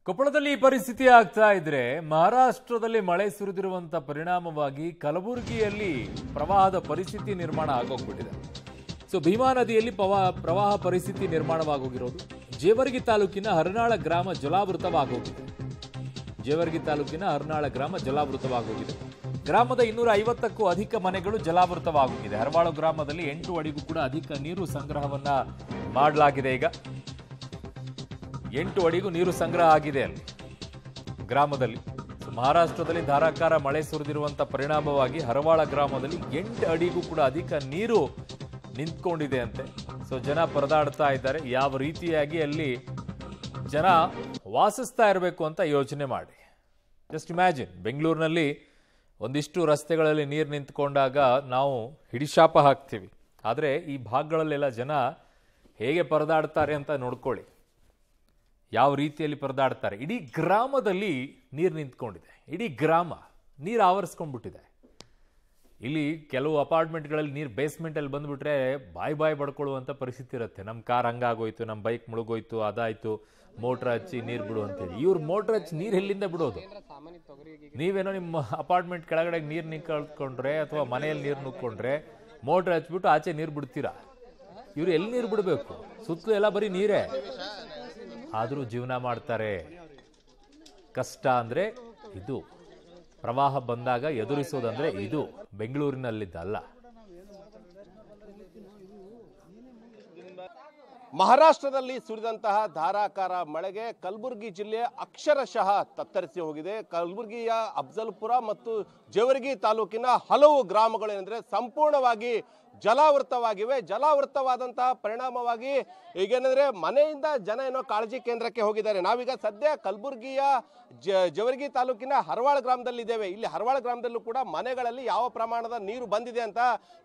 ಕೊಪ್ಪಳದಲ್ಲಿ ಈ ಪರಿಸ್ಥಿತಿ ಆಗ್ತಾ ಇದ್ರೆ ಮಹಾರಾಷ್ಟ್ರದಲ್ಲಿ ಮಳೆ ಸುರಿದಿರುವಂತ ಪರಿಣಾಮವಾಗಿ ಕಲಬುರಗಿಯಲ್ಲಿ ಪ್ರವಾಹದ ಪರಿಸ್ಥಿತಿ ನಿರ್ಮಾಣ ಆಗೋಗ್ಬಿಟ್ಟಿದೆ. ಭೀಮಾ ನದಿಯಲ್ಲಿ ಪ್ರವಾಹ ಪರಿಸ್ಥಿತಿ ನಿರ್ಮಾಣವಾಗೋಗಿರೋದು ಜೇವರ್ಗಿ ತಾಲೂಕಿನ ಹರ್ನಾಳ ಗ್ರಾಮ ಜಲಾವೃತವಾಗೋಗಿದೆ. ಗ್ರಾಮದ 250ಕ್ಕೂ ಅಧಿಕ ಮನೆಗಳು ಜಲಾವೃತವಾಗೋಗಿದೆ. ಹರವಾಳು ಗ್ರಾಮದಲ್ಲಿ 8 ಅಡಿಗೂ ಕೂಡ ಅಧಿಕ ನೀರು ಸಂಗ್ರಹವನ್ನ ಮಾಡಲಾಗಿದೆ. ಈಗ 8 ಅಡಿಗೂ ನೀರು ಸಂಗ್ರಹ ಆಗಿದೆ ಅಲ್ಲಿ ಗ್ರಾಮದಲ್ಲಿ. ಮಹಾರಾಷ್ಟ್ರದಲ್ಲಿ ಧಾರಾಕಾರ ಮಳೆ ಸುರಿದಿರುವಂತಹ ಪರಿಣಾಮವಾಗಿ ಹರವಾಳ ಗ್ರಾಮದಲ್ಲಿ 8 ಅಡಿಗೂ ಕೂಡ ಅಧಿಕ ನೀರು ನಿಂತ್ಕೊಂಡಿದೆ ಅಂತೆ. ಜನ ಪರದಾಡ್ತಾ ಇದ್ದಾರೆ. ಯಾವ ರೀತಿಯಾಗಿ ಅಲ್ಲಿ ಜನ ವಾಸಿಸ್ತಾ ಇರಬೇಕು ಅಂತ ಯೋಚನೆ ಮಾಡಿ. ಜಸ್ಟ್ ಇಮ್ಯಾಜಿನ್, ಬೆಂಗಳೂರಿನಲ್ಲಿ ಒಂದಿಷ್ಟು ರಸ್ತೆಗಳಲ್ಲಿ ನೀರು ನಿಂತ್ಕೊಂಡಾಗ ನಾವು ಹಿಡಿಶಾಪ ಹಾಕ್ತೀವಿ. ಆದರೆ ಈ ಭಾಗಗಳಲ್ಲೆಲ್ಲ ಜನ ಹೇಗೆ ಪರದಾಡ್ತಾರೆ ಅಂತ ನೋಡ್ಕೊಳ್ಳಿ. ಯಾವ ರೀತಿಯಲ್ಲಿ ಪರದಾಡ್ತಾರೆ. ಇಡೀ ಗ್ರಾಮದಲ್ಲಿ ನೀರು ನಿಂತ್ಕೊಂಡಿದೆ. ಇಡೀ ಗ್ರಾಮ ನೀರು ಆವರಿಸ್ಕೊಂಡ್ಬಿಟ್ಟಿದೆ. ಇಲ್ಲಿ ಕೆಲವು ಅಪಾರ್ಟ್ಮೆಂಟ್ಗಳಲ್ಲಿ ನೀರು ಬೇಸ್ಮೆಂಟಲ್ಲಿ ಬಂದುಬಿಟ್ರೆ ಬಾಯಿ ಬಡ್ಕೊಳ್ಳುವಂಥ ಪರಿಸ್ಥಿತಿ ಇರುತ್ತೆ. ನಮ್ಮ ಕಾರ್ ಹಂಗಾಗೋಯ್ತು, ನಮ್ಮ ಬೈಕ್ ಮುಳುಗೋಯ್ತು, ಅದಾಯಿತು, ಮೋಟ್ರ್ ಹಚ್ಚಿ ನೀರು ಬಿಡು ಅಂತೇಳಿ. ಇವ್ರು ಮೋಟ್ರ್ ಹಚ್ಚಿ ನೀರು ಎಲ್ಲಿಂದ ಬಿಡೋದು? ನೀವೇನೋ ನಿಮ್ಮ ಅಪಾರ್ಟ್ಮೆಂಟ್ ಕೆಳಗಡೆ ನೀರು ನಿಂತ್ಕೊಂಡ್ರೆ ಅಥವಾ ಮನೆಯಲ್ಲಿ ನೀರು ನುಕ್ಕೊಂಡ್ರೆ ಮೋಟ್ರ್ ಹಚ್ಬಿಟ್ಟು ಆಚೆ ನೀರು ಬಿಡ್ತೀರಾ. ಇವ್ರು ಎಲ್ಲಿ ನೀರು ಬಿಡಬೇಕು? ಸುತ್ತಲೂ ಎಲ್ಲ ಬರೀ ನೀರೇ. ಆದರೂ ಜೀವನ ಮಾಡ್ತಾರೆ. ಕಷ್ಟ ಅಂದರೆ ಇದು. ಪ್ರವಾಹ ಬಂದಾಗ ಎದುರಿಸೋದಂದ್ರೆ ಇದು. ಬೆಂಗಳೂರಿನಲ್ಲಿದ್ದಲ್ಲ. ಮಹಾರಾಷ್ಟ್ರದಲ್ಲಿ ಸುರಿದಂತಹ ಧಾರಾಕಾರ ಮಳೆಗೆ ಕಲಬುರಗಿ ಜಿಲ್ಲೆ ಅಕ್ಷರಶಃ ತತ್ತರಿಸಿ ಹೋಗಿದೆ. ಕಲಬುರಗಿಯ ಅಫ್ಜಲ್ಪುರ ಮತ್ತು ಜೇವರ್ಗಿ ತಾಲೂಕಿನ ಹಲವು ಗ್ರಾಮಗಳು ಏನಂದ್ರೆ ಸಂಪೂರ್ಣವಾಗಿ ಜಲಾವೃತವಾಗಿವೆ. ಜಲಾವೃತವಾದಂತಹ ಪರಿಣಾಮವಾಗಿ ಈಗೇನಂದ್ರೆ ಮನೆಯಿಂದ ಜನ ಏನೋ ಕಾಳಜಿ ಕೇಂದ್ರಕ್ಕೆ ಹೋಗಿದ್ದಾರೆ. ನಾವೀಗ ಸದ್ಯ ಕಲಬುರಗಿಯ ಜೇವರ್ಗಿ ತಾಲೂಕಿನ ಹರವಾಳ ಗ್ರಾಮದಲ್ಲಿದ್ದೇವೆ. ಇಲ್ಲಿ ಹರವಾಳ ಗ್ರಾಮದಲ್ಲೂ ಕೂಡ ಮನೆಗಳಲ್ಲಿ ಯಾವ ಪ್ರಮಾಣದ ನೀರು ಬಂದಿದೆ ಅಂತ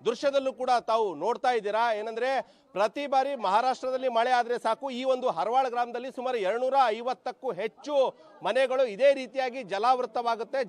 ದೃಶ್ಯದಲ್ಲೂ ಕೂಡ ತಾವು ನೋಡ್ತಾ ಇದ್ದೀರಾ. ಏನಂದ್ರೆ ಪ್ರತಿ ಬಾರಿ ಮಹಾರಾಷ್ಟ್ರದಲ್ಲಿ ಮಳೆ ಆದ್ರೆ ಸಾಕು, ಈ ಒಂದು ಹರವಾಳ ಗ್ರಾಮದಲ್ಲಿ ಸುಮಾರು 250ಕ್ಕೂ ಹೆಚ್ಚು ಮನೆಗಳು ಇದೇ ರೀತಿಯಾಗಿ ಜಲಾವೃತವಾಗುತ್ತೆ.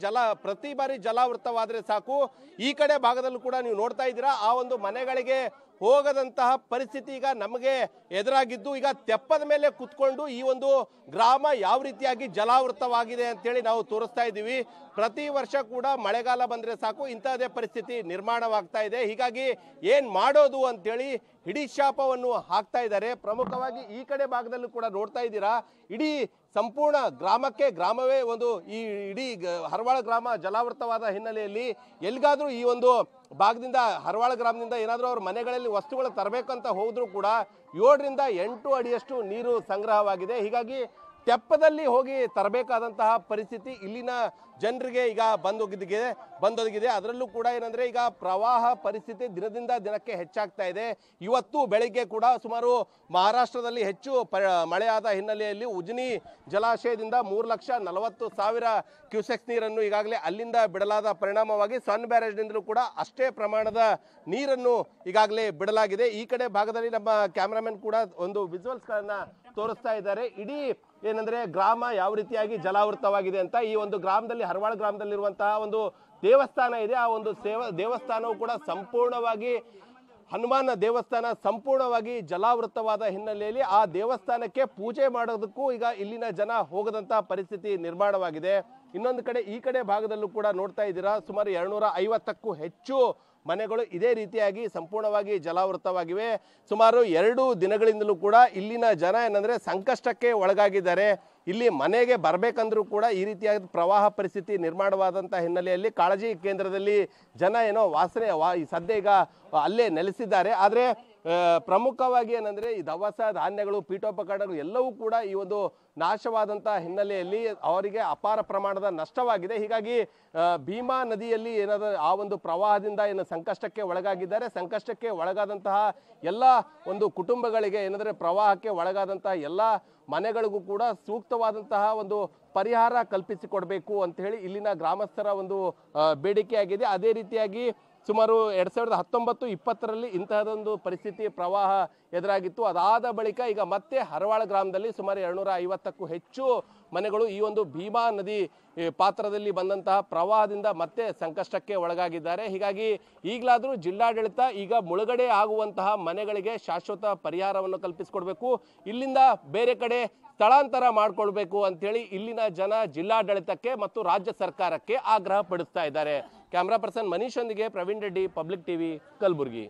ಪ್ರತಿ ಬಾರಿ ಜಲಾವೃತವಾದ್ರೆ ಸಾಕು. ಈ ಕಡೆ ಭಾಗದಲ್ಲೂ ಕೂಡ ನೀವು ನೋಡ್ತಾ ಇದ್ದೀರಾ, ಆ ಒಂದು ಮನೆಗಳಿಗೆ ಹೋಗದಂತಹ ಪರಿಸ್ಥಿತಿ ಈಗ ನಮಗೆ ಎದುರಾಗಿದ್ದು, ಈಗ ತೆಪ್ಪದ ಮೇಲೆ ಕುತ್ಕೊಂಡು ಈ ಒಂದು ಗ್ರಾಮ ಯಾವ ರೀತಿಯಾಗಿ ಜಲಾವೃತವಾಗಿದೆ ಅಂತೇಳಿ ನಾವು ತೋರಿಸ್ತಾ ಇದ್ದೀವಿ. ಪ್ರತಿ ವರ್ಷ ಕೂಡ ಮಳೆಗಾಲ ಬಂದ್ರೆ ಸಾಕು ಇಂತಹದೇ ಪರಿಸ್ಥಿತಿ ನಿರ್ಮಾಣವಾಗ್ತಾ ಇದೆ. ಹೀಗಾಗಿ ಏನ್ ಮಾಡೋದು ಅಂತೇಳಿ ಹಿಡಿಶಾಪವನ್ನು ಹಾಕ್ತಾ ಇದ್ದಾರೆ. ಪ್ರಮುಖವಾಗಿ ಈ ಕಡೆ ಭಾಗದಲ್ಲೂ ಕೂಡ ನೋಡ್ತಾ ಇದ್ದೀರಾ, ಇಡೀ ಸಂಪೂರ್ಣ ಗ್ರಾಮವೇ ಒಂದು ಈ ಇಡೀ ಹರವಾಳ ಗ್ರಾಮ ಜಲಾವೃತವಾದ ಹಿನ್ನೆಲೆಯಲ್ಲಿ ಎಲ್ಲಿಗಾದ್ರೂ ಈ ಒಂದು ಭಾಗದಿಂದ ಹರವಾಳ ಗ್ರಾಮದಿಂದ ಏನಾದರೂ ಅವ್ರ ಮನೆಗಳಲ್ಲಿ ವಸ್ತುಗಳು ತರಬೇಕಂತ ಹೋದ್ರೂ ಕೂಡ 7 ರಿಂದ 8 ಅಡಿಯಷ್ಟು ನೀರು ಸಂಗ್ರಹವಾಗಿದೆ. ಹೀಗಾಗಿ ತೆಪ್ಪದಲ್ಲಿ ಹೋಗಿ ತರಬೇಕಾದಂತಹ ಪರಿಸ್ಥಿತಿ ಇಲ್ಲಿನ ಜನರಿಗೆ ಈಗ ಬಂದೊದಗಿದೆ. ಅದರಲ್ಲೂ ಕೂಡ ಏನಂದ್ರೆ ಈಗ ಪ್ರವಾಹ ಪರಿಸ್ಥಿತಿ ದಿನದಿಂದ ದಿನಕ್ಕೆ ಹೆಚ್ಚಾಗ್ತಾ ಇದೆ. ಇವತ್ತು ಬೆಳಿಗ್ಗೆ ಕೂಡ ಸುಮಾರು ಮಹಾರಾಷ್ಟ್ರದಲ್ಲಿ ಹೆಚ್ಚು ಮಳೆಯಾದ ಹಿನ್ನೆಲೆಯಲ್ಲಿ ಉಜ್ನಿ ಜಲಾಶಯದಿಂದ 3,40,000 ಕ್ಯೂಸೆಕ್ಸ್ ನೀರನ್ನು ಈಗಾಗಲೇ ಅಲ್ಲಿಂದ ಬಿಡಲಾದ ಪರಿಣಾಮವಾಗಿ ಸನ್ ಬ್ಯಾರೇಜ್ನಿಂದಲೂ ಕೂಡ ಅಷ್ಟೇ ಪ್ರಮಾಣದ ನೀರನ್ನು ಈಗಾಗಲೇ ಬಿಡಲಾಗಿದೆ. ಈ ಕಡೆ ಭಾಗದಲ್ಲಿ ನಮ್ಮ ಕ್ಯಾಮ್ರಾಮನ್ ಕೂಡ ಒಂದು ವಿಜುವಲ್ಸ್ಗಳನ್ನ ತೋರಿಸ್ತಾ ಇದ್ದಾರೆ. ಇಡೀ ಏನಂದ್ರೆ ಗ್ರಾಮ ಯಾವ ರೀತಿಯಾಗಿ ಜಲಾವೃತವಾಗಿದೆ ಅಂತ. ಈ ಒಂದು ಗ್ರಾಮದಲ್ಲಿ ಹರವಾಳ ಗ್ರಾಮದಲ್ಲಿರುವಂತಹ ಒಂದು ದೇವಸ್ಥಾನ ಇದೆ. ಆ ಒಂದು ದೇವಸ್ಥಾನವು ಕೂಡ ಸಂಪೂರ್ಣವಾಗಿ ಹನುಮಾನ ದೇವಸ್ಥಾನ ಸಂಪೂರ್ಣವಾಗಿ ಜಲಾವೃತವಾದ ಹಿನ್ನೆಲೆಯಲ್ಲಿ ಆ ದೇವಸ್ಥಾನಕ್ಕೆ ಪೂಜೆ ಮಾಡೋದಕ್ಕೂ ಈಗ ಇಲ್ಲಿನ ಜನ ಹೋಗದಂತಹ ಪರಿಸ್ಥಿತಿ ನಿರ್ಮಾಣವಾಗಿದೆ. ಇನ್ನೊಂದು ಕಡೆ ಈ ಕಡೆ ಭಾಗದಲ್ಲೂ ಕೂಡ ನೋಡ್ತಾ ಇದ್ದೀರಾ, ಸುಮಾರು 250ಕ್ಕೂ ಹೆಚ್ಚು ಮನೆಗಳು ಇದೇ ರೀತಿಯಾಗಿ ಸಂಪೂರ್ಣವಾಗಿ ಜಲಾವೃತವಾಗಿವೆ. ಸುಮಾರು 2 ದಿನಗಳಿಂದಲೂ ಕೂಡ ಇಲ್ಲಿನ ಜನ ಏನಂದ್ರೆ ಸಂಕಷ್ಟಕ್ಕೆ ಒಳಗಾಗಿದ್ದಾರೆ. ಇಲ್ಲಿ ಮನೆಗೆ ಬರಬೇಕಂದ್ರೂ ಕೂಡ ಈ ರೀತಿಯಾದ ಪ್ರವಾಹ ಪರಿಸ್ಥಿತಿ ನಿರ್ಮಾಣವಾದಂಥ ಹಿನ್ನೆಲೆಯಲ್ಲಿ ಕಾಳಜಿ ಕೇಂದ್ರದಲ್ಲಿ ಜನ ಏನೋ ಸದ್ಯ ಈಗ ಅಲ್ಲೇ ನೆಲೆಸಿದ್ದಾರೆ. ಆದರೆ ಪ್ರಮುಖವಾಗಿ ಏನಂದ್ರೆ ಈ ದವಸ ಧಾನ್ಯಗಳು, ಪೀಠೋಪಕರಣಗಳು ಎಲ್ಲವೂ ಕೂಡ ಈ ಒಂದು ನಾಶವಾದಂತಹ ಹಿನ್ನೆಲೆಯಲ್ಲಿ ಅವರಿಗೆ ಅಪಾರ ಪ್ರಮಾಣದ ನಷ್ಟವಾಗಿದೆ. ಹೀಗಾಗಿ ಭೀಮಾ ನದಿಯಲ್ಲಿ ಏನಾದರೂ ಆ ಒಂದು ಪ್ರವಾಹದಿಂದ ಏನು ಸಂಕಷ್ಟಕ್ಕೆ ಒಳಗಾಗಿದ್ದಾರೆ, ಸಂಕಷ್ಟಕ್ಕೆ ಒಳಗಾದಂತಹ ಎಲ್ಲ ಒಂದು ಕುಟುಂಬಗಳಿಗೆ ಏನಂದ್ರೆ ಪ್ರವಾಹಕ್ಕೆ ಒಳಗಾದಂತಹ ಎಲ್ಲ ಮನೆಗಳಿಗೂ ಕೂಡ ಸೂಕ್ತವಾದಂತಹ ಒಂದು ಪರಿಹಾರ ಕಲ್ಪಿಸಿಕೊಡ್ಬೇಕು ಅಂತ ಹೇಳಿ ಇಲ್ಲಿನ ಗ್ರಾಮಸ್ಥರ ಒಂದು ಬೇಡಿಕೆಯಾಗಿದೆ. ಅದೇ ರೀತಿಯಾಗಿ ಸುಮಾರು 2019-20 ಇಂತಹದೊಂದು ಪರಿಸ್ಥಿತಿ ಪ್ರವಾಹ ಎದುರಾಗಿತ್ತು. ಅದಾದ ಬಳಿಕ ಈಗ ಮತ್ತೆ ಹರವಾಳ ಗ್ರಾಮದಲ್ಲಿ ಸುಮಾರು 250ಕ್ಕೂ ಹೆಚ್ಚು ಮನೆಗಳು ಈ ಒಂದು ಭೀಮಾ ನದಿ ಪಾತ್ರದಲ್ಲಿ ಬಂದಂತಹ ಪ್ರವಾಹದಿಂದ ಮತ್ತೆ ಸಂಕಷ್ಟಕ್ಕೆ ಒಳಗಾಗಿದ್ದಾರೆ. ಹೀಗಾಗಿ ಈಗಲಾದರೂ ಜಿಲ್ಲಾಡಳಿತ ಈಗ ಮುಳುಗಡೆ ಆಗುವಂತಹ ಮನೆಗಳಿಗೆ ಶಾಶ್ವತ ಪರಿಹಾರವನ್ನು ಕಲ್ಪಿಸಿಕೊಡ್ಬೇಕು, ಇಲ್ಲಿಂದ ಬೇರೆ ಕಡೆ ಸ್ಥಳಾಂತರ ಮಾಡಿಕೊಳ್ಬೇಕು ಅಂತೇಳಿ ಇಲ್ಲಿನ ಜನ ಜಿಲ್ಲಾಡಳಿತಕ್ಕೆ ಮತ್ತು ರಾಜ್ಯ ಸರ್ಕಾರಕ್ಕೆ ಆಗ್ರಹ ಪಡಿಸ್ತಾ ಇದ್ದಾರೆ. ಕ್ಯಾಮ್ರಾ ಪರ್ಸನ್ ಮನೀಶ್ ಒಂದಿಗೆ ಪ್ರವೀಣ್ ರೆಡ್ಡಿ, ಪಬ್ಲಿಕ್ ಟಿವಿ, ಕಲಬುರಗಿ.